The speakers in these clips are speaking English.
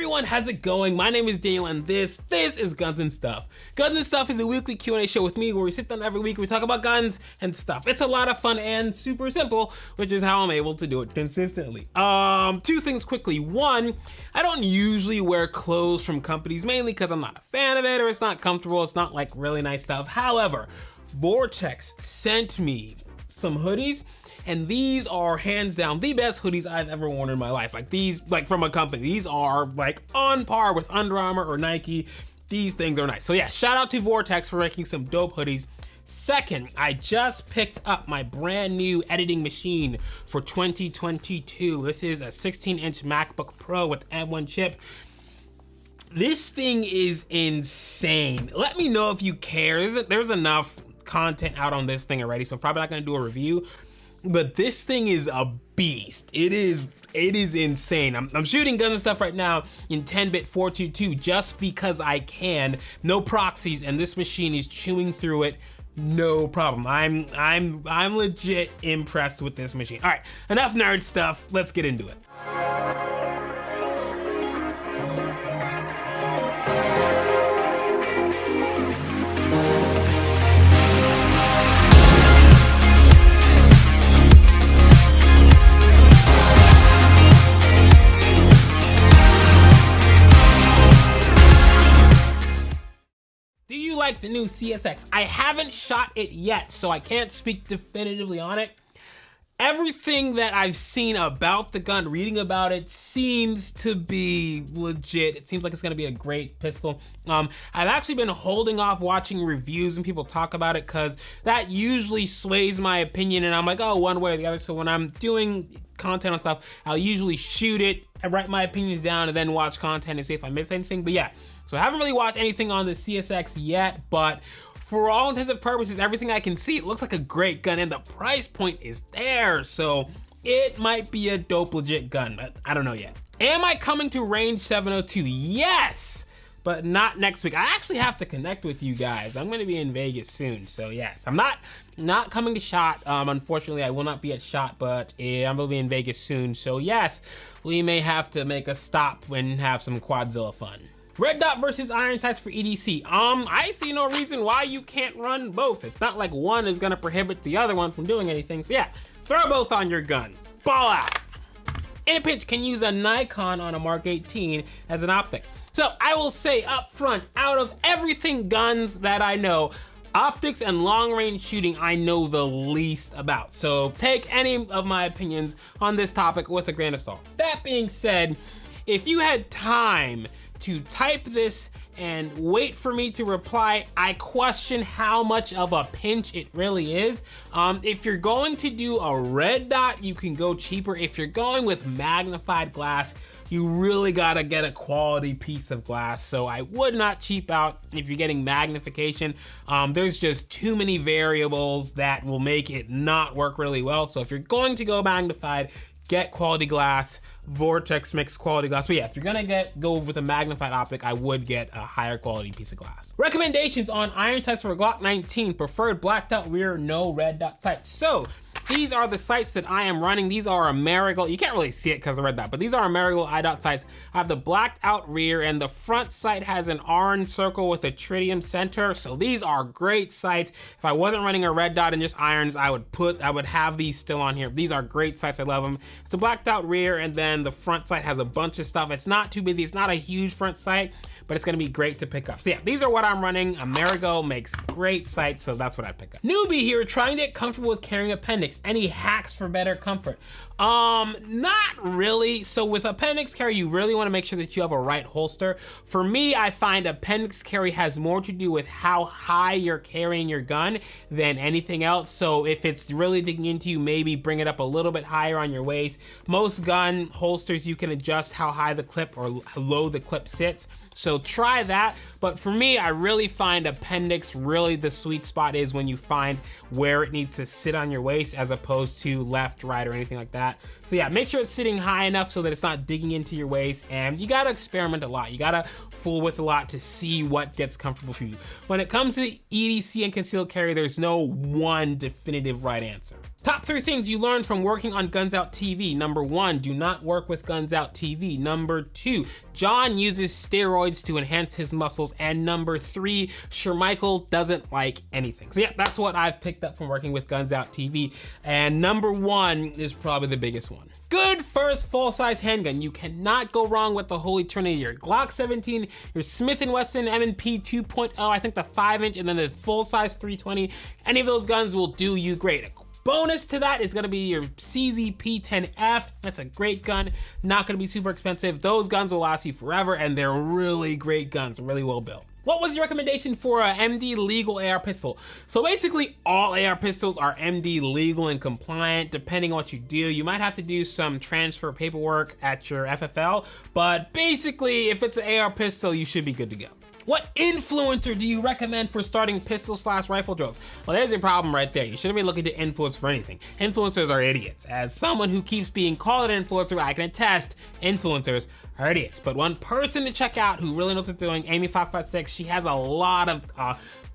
everyone, how's it going? My name is Daniel and this is Gunz-N-Stuff. Gunz-N-Stuff is a weekly Q&A show with me where we sit down every week and we talk about guns and stuff. It's a lot of fun and super simple, which is how I'm able to do it consistently. Two things quickly. One, I don't usually wear clothes from companies mainly because I'm not a fan of it or it's not comfortable. It's not like really nice stuff. However, Vortex sent me some hoodies, and these are hands down the best hoodies I've ever worn in my life. Like these, like from a company, these are like on par with Under Armour or Nike. These things are nice. So yeah, shout out to Vortex for making some dope hoodies. Second, I just picked up my brand new editing machine for 2022. This is a 16-inch MacBook Pro with M1 chip. This thing is insane. Let me know if you care. There's enough content out on this thing already, so I'm probably not gonna do a review. But this thing is a beast. It is insane. I'm shooting Gunz-N-Stuff right now in 10-bit 422 just because I can. No proxies, and this machine is chewing through it. No problem. I'm legit impressed with this machine. All right, enough nerd stuff. Let's get into it. Like the new CSX. I haven't shot it yet, so I can't speak definitively on it. Everything that I've seen about the gun, reading about it, seems to be legit. It seems like it's gonna be a great pistol. I've actually been holding off watching reviews and people talk about it because that usually sways my opinion and I'm like, oh, one way or the other. So when I'm doing content on stuff, I'll usually shoot it and write my opinions down and then watch content and see if I miss anything. But yeah, so I haven't really watched anything on the CSX yet, but for all intents and purposes, everything I can see, it looks like a great gun and the price point is there. So it might be a dope, legit gun, but I don't know yet. Am I coming to Range 702? Yes, but not next week. I actually have to connect with you guys. I'm gonna be in Vegas soon, so yes. I'm not coming to SHOT. Unfortunately, I will not be at SHOT, but I'm gonna be in Vegas soon. So yes, we may have to make a stop and have some Quadzilla fun. Red dot versus iron sights for EDC. I see no reason why you can't run both. It's not like one is gonna prohibit the other one from doing anything. So yeah, throw both on your gun. Ball out. In a pinch, can use a Nikon on a Mark 18 as an optic. So I will say up front, out of everything guns that I know, optics and long range shooting I know the least about. So take any of my opinions on this topic with a grain of salt. That being said, if you had time to type this and wait for me to reply, I question how much of a pinch it really is. If you're going to do a red dot, you can go cheaper. If you're going with magnified glass, you really gotta get a quality piece of glass. So I would not cheap out if you're getting magnification. There's just too many variables that will make it not work really well. So if you're going to go magnified, get quality glass. Vortex makes quality glass. But yeah, if you're gonna go with a magnified optic, I would get a higher quality piece of glass. Recommendations on iron sights for a Glock 19. Preferred blacked out rear, no red dot sights. So these are the sights that I am running. These are a Marigold. You can't really see it because of the red dot, but these are a Marigold I-dot sights. I have the blacked out rear and the front sight has an orange circle with a tritium center. So these are great sights. If I wasn't running a red dot and just irons, I would have these still on here. These are great sights. I love them. It's a blacked out rear and then the front sight has a bunch of stuff. It's not too busy. It's not a huge front sight, but it's gonna be great to pick up. So yeah, these are what I'm running. A Marigold makes great sights, so that's what I pick up. Newbie here, trying to get comfortable with carrying appendix. Any hacks for better comfort? Not really. So with appendix carry, you really wanna make sure that you have a right holster. For me, I find appendix carry has more to do with how high you're carrying your gun than anything else. So if it's really digging into you, maybe bring it up a little bit higher on your waist. Most gun holsters, you can adjust how high the clip or low the clip sits. So try that. But for me, I really find appendix really the sweet spot is when you find where it needs to sit on your waist as opposed to left, right, or anything like that. So yeah, make sure it's sitting high enough so that it's not digging into your waist, and you gotta experiment a lot. You gotta fool with a lot to see what gets comfortable for you. When it comes to EDC and concealed carry, there's no one definitive right answer. Top 3 things you learned from working on Guns Out TV. Number 1, do not work with Guns Out TV. Number 2, John uses steroids to enhance his muscles. And number 3, Shermichael doesn't like anything. So yeah, that's what I've picked up from working with Guns Out TV. And number 1 is probably the biggest one. Good first full-size handgun. You cannot go wrong with the Holy Trinity. Your Glock 17, your Smith & Wesson M&P 2.0, I think the 5-inch, and then the full-size 320. Any of those guns will do you great. Bonus to that is gonna be your CZ-P10F. That's a great gun, not gonna be super expensive. Those guns will last you forever, and they're really great guns, really well built. What was your recommendation for a MD legal AR pistol? So basically all AR pistols are MD legal and compliant. Depending on what you do, you might have to do some transfer paperwork at your FFL, but basically if it's an AR pistol, you should be good to go. What influencer do you recommend for starting pistol/rifle drills? Well, there's your problem right there. You shouldn't be looking to influence for anything. Influencers are idiots. As someone who keeps being called an influencer, I can attest influencers are idiots. But one person to check out who really knows what they're doing, Amy556, she has a lot of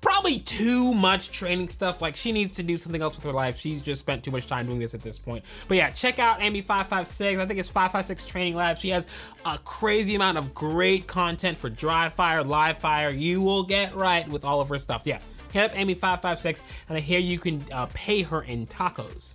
probably too much training stuff. Like, she needs to do something else with her life. She's just spent too much time doing this at this point. But yeah, check out Amy556. I think it's 556 Training Lab. She has a crazy amount of great content for dry fire, live fire. You will get right with all of her stuff. So yeah, hit up Amy556, and I hear you can pay her in tacos.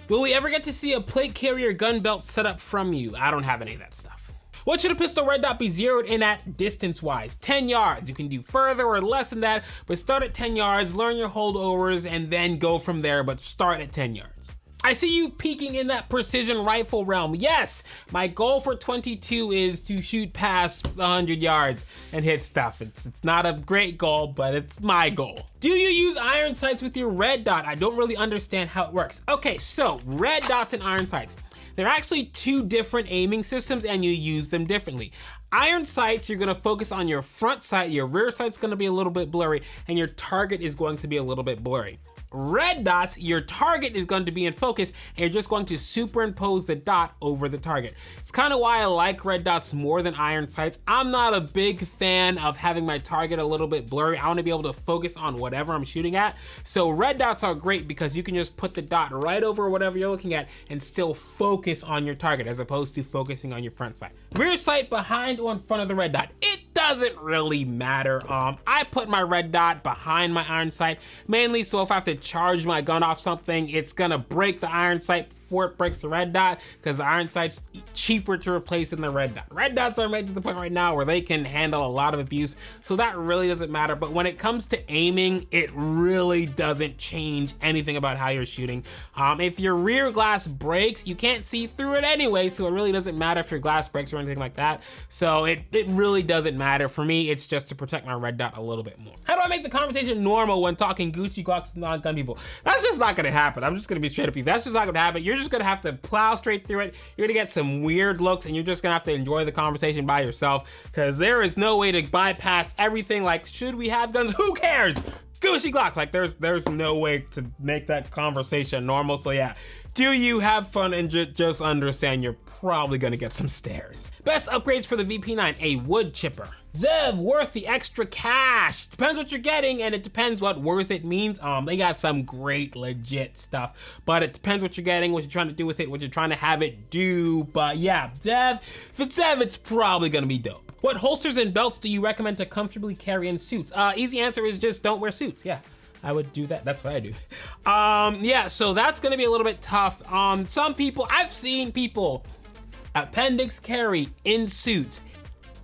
Will we ever get to see a plate carrier gun belt set up from you? I don't have any of that stuff. What should a pistol red dot be zeroed in at distance-wise? 10 yards. You can do further or less than that, but start at 10 yards, learn your holdovers, and then go from there, but start at 10 yards. I see you peaking in that precision rifle realm. Yes, my goal for 22 is to shoot past 100 yards and hit stuff. It's not a great goal, but it's my goal. Do you use iron sights with your red dot? I don't really understand how it works. Okay, so red dots and iron sights. They're actually 2 different aiming systems, and you use them differently. Iron sights, you're gonna focus on your front sight, your rear sight's gonna be a little bit blurry, and your target is going to be a little bit blurry. Red dots, your target is going to be in focus, and you're just going to superimpose the dot over the target. It's kind of why I like red dots more than iron sights. I'm not a big fan of having my target a little bit blurry. I want to be able to focus on whatever I'm shooting at. So red dots are great because you can just put the dot right over whatever you're looking at and still focus on your target as opposed to focusing on your front sight. Rear sight behind or in front of the red dot. It doesn't really matter. I put my red dot behind my iron sight, mainly so if I have to charge my gun off something, it's gonna break the iron sight before it breaks the red dot, because the iron sight's cheaper to replace than the red dot. Red dots are made to the point right now where they can handle a lot of abuse, so that really doesn't matter. But when it comes to aiming, it really doesn't change anything about how you're shooting. If your rear glass breaks, you can't see through it anyway, so it really doesn't matter if your glass breaks or anything like that. So it really doesn't matter. For me, it's just to protect my red dot a little bit more. How do I make the conversation normal when talking Gucci Glocks with non-gun people? That's just not gonna happen. I'm just gonna be straight up with you. That's just not gonna happen. You're just gonna have to plow straight through it. You're gonna get some weird looks, and you're just gonna have to enjoy the conversation by yourself, because there is no way to bypass everything like, should we have guns? Who cares? Gucci Glocks. Like, there's no way to make that conversation normal. So yeah, do you have fun and just understand you're probably gonna get some stares. Best upgrades for the VP9, a wood chipper. Zev, worth the extra cash. Depends what you're getting, and it depends what worth it means. They got some great legit stuff, but it depends what you're getting, what you're trying to do with it, what you're trying to have it do. But yeah, Zev, if it's Zev, it's probably gonna be dope. What holsters and belts do you recommend to comfortably carry in suits? Easy answer is just don't wear suits. Yeah, I would do that. That's what I do. Yeah, so that's gonna be a little bit tough. Some people, I've seen people appendix carry in suits.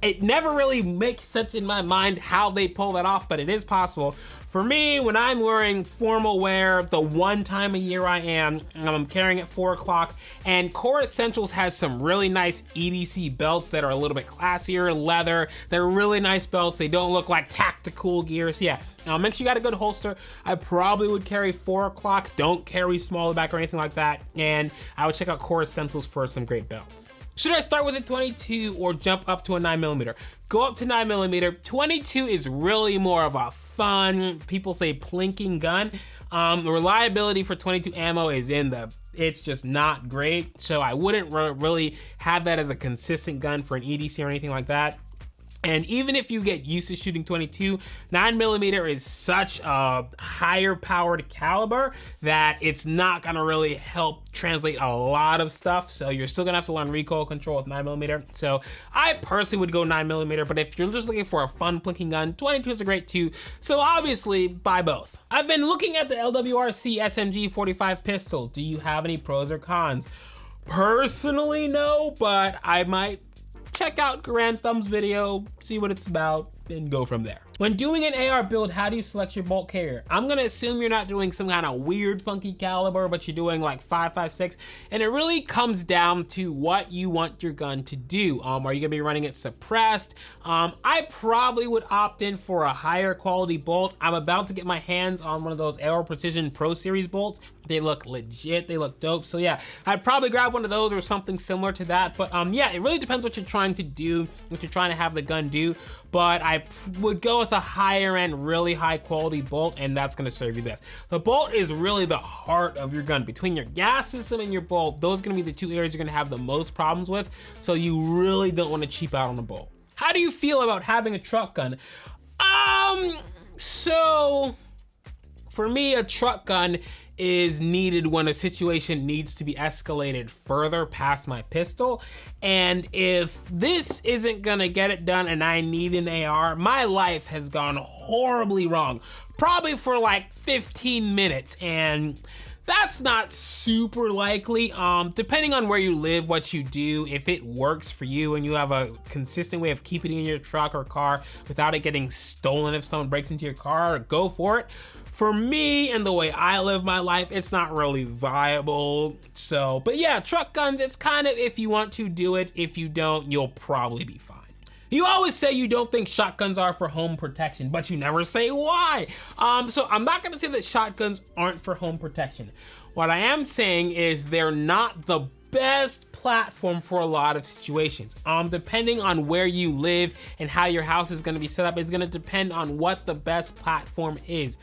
It never really makes sense in my mind how they pull that off, but it is possible. For me, when I'm wearing formal wear, the one time a year I am, I'm carrying at 4 o'clock, and Core Essentials has some really nice EDC belts that are a little bit classier, leather. They're really nice belts. They don't look like tactical gear. So yeah, make sure you got a good holster. I probably would carry 4 o'clock. Don't carry small back or anything like that. And I would check out Core Essentials for some great belts. Should I start with a 22 or jump up to a 9mm? Go up to 9mm. 22 is really more of a fun, people say plinking gun. The reliability for 22 ammo is it's just not great. So I wouldn't really have that as a consistent gun for an EDC or anything like that. And even if you get used to shooting 22, 9mm is such a higher powered caliber that it's not gonna really help translate a lot of stuff. So you're still gonna have to learn recoil control with 9mm. So I personally would go 9mm, but if you're just looking for a fun plinking gun, 22 is a great too. So obviously buy both. I've been looking at the LWRC SMG 45 pistol. Do you have any pros or cons? Personally, no, but I might check out Grand Thumb's video, see what it's about, and go from there. When doing an AR build, how do you select your bolt carrier? I'm gonna assume you're not doing some kind of weird funky caliber, but you're doing like 5.56, and it really comes down to what you want your gun to do. Are you gonna be running it suppressed? I probably would opt in for a higher quality bolt. I'm about to get my hands on one of those Aero Precision Pro Series bolts. They look legit, they look dope. So yeah, I'd probably grab one of those or something similar to that. But yeah, it really depends what you're trying to do, what you're trying to have the gun do. But I would go with a higher end, really high quality bolt, and that's gonna serve you best. The bolt is really the heart of your gun. Between your gas system and your bolt, those are gonna be the two areas you're gonna have the most problems with. So you really don't wanna cheap out on the bolt. How do you feel about having a truck gun? So for me, a truck gun is needed when a situation needs to be escalated further past my pistol. And if this isn't gonna get it done and I need an AR, my life has gone horribly wrong, probably for like 15 minutes. And that's not super likely. Depending on where you live, what you do, if it works for you and you have a consistent way of keeping it in your truck or car without it getting stolen if someone breaks into your car, go for it. For me and the way I live my life, it's not really viable. So, but yeah, truck guns, it's kind of if you want to do it. If you don't, you'll probably be fine. You always say you don't think shotguns are for home protection, but you never say why. So I'm not gonna say that shotguns aren't for home protection. What I am saying is they're not the best platform for a lot of situations. Depending on where you live and how your house is gonna be set up is gonna depend on what the best platform is.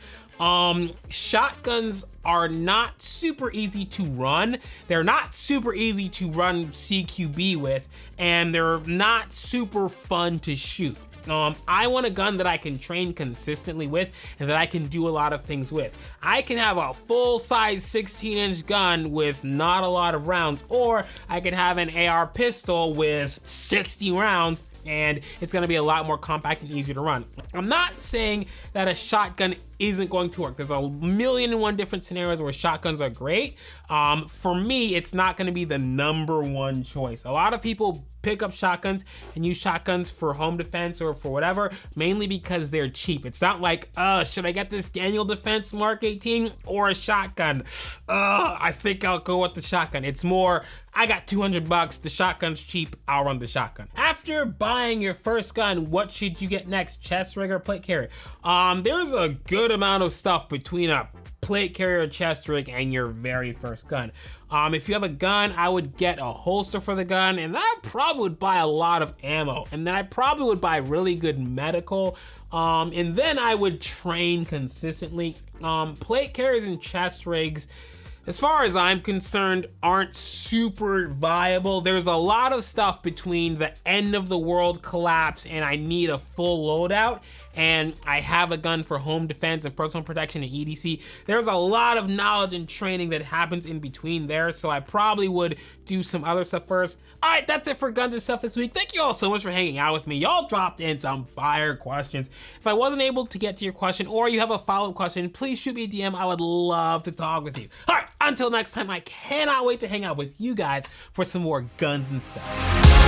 Shotguns are not super easy to run. They're not super easy to run CQB with, and they're not super fun to shoot. I want a gun that I can train consistently with and that I can do a lot of things with. I can have a full-size 16-inch gun with not a lot of rounds, or I can have an AR pistol with 60 rounds and it's gonna be a lot more compact and easier to run. I'm not saying that a shotgun isn't going to work. There's a million and one different scenarios where shotguns are great. For me, it's not gonna be the #1 choice. A lot of people pick up shotguns and use shotguns for home defense or for whatever, mainly because they're cheap. It's not like, should I get this Daniel Defense Mark 18 or a shotgun? I think I'll go with the shotgun. It's more, I got 200 bucks, the shotgun's cheap, I'll run the shotgun. After buying your first gun, what should you get next? Chest rig or plate carrier? There's a good amount of stuff between a plate carrier, chest rig, and your very first gun. If you have a gun, I would get a holster for the gun, and I probably would buy a lot of ammo, and then I probably would buy really good medical, and then I would train consistently. Plate carriers and chest rigs, as far as I'm concerned, aren't super viable. There's a lot of stuff between the end of the world collapse and I need a full loadout, and I have a gun for home defense and personal protection and EDC. There's a lot of knowledge and training that happens in between there, so I probably would do some other stuff first. All right, that's it for Gunz-N-Stuff this week. Thank you all so much for hanging out with me. Y'all dropped in some fire questions. If I wasn't able to get to your question or you have a follow-up question, please shoot me a DM. I would love to talk with you. All right, until next time, I cannot wait to hang out with you guys for some more Gunz-N-Stuff.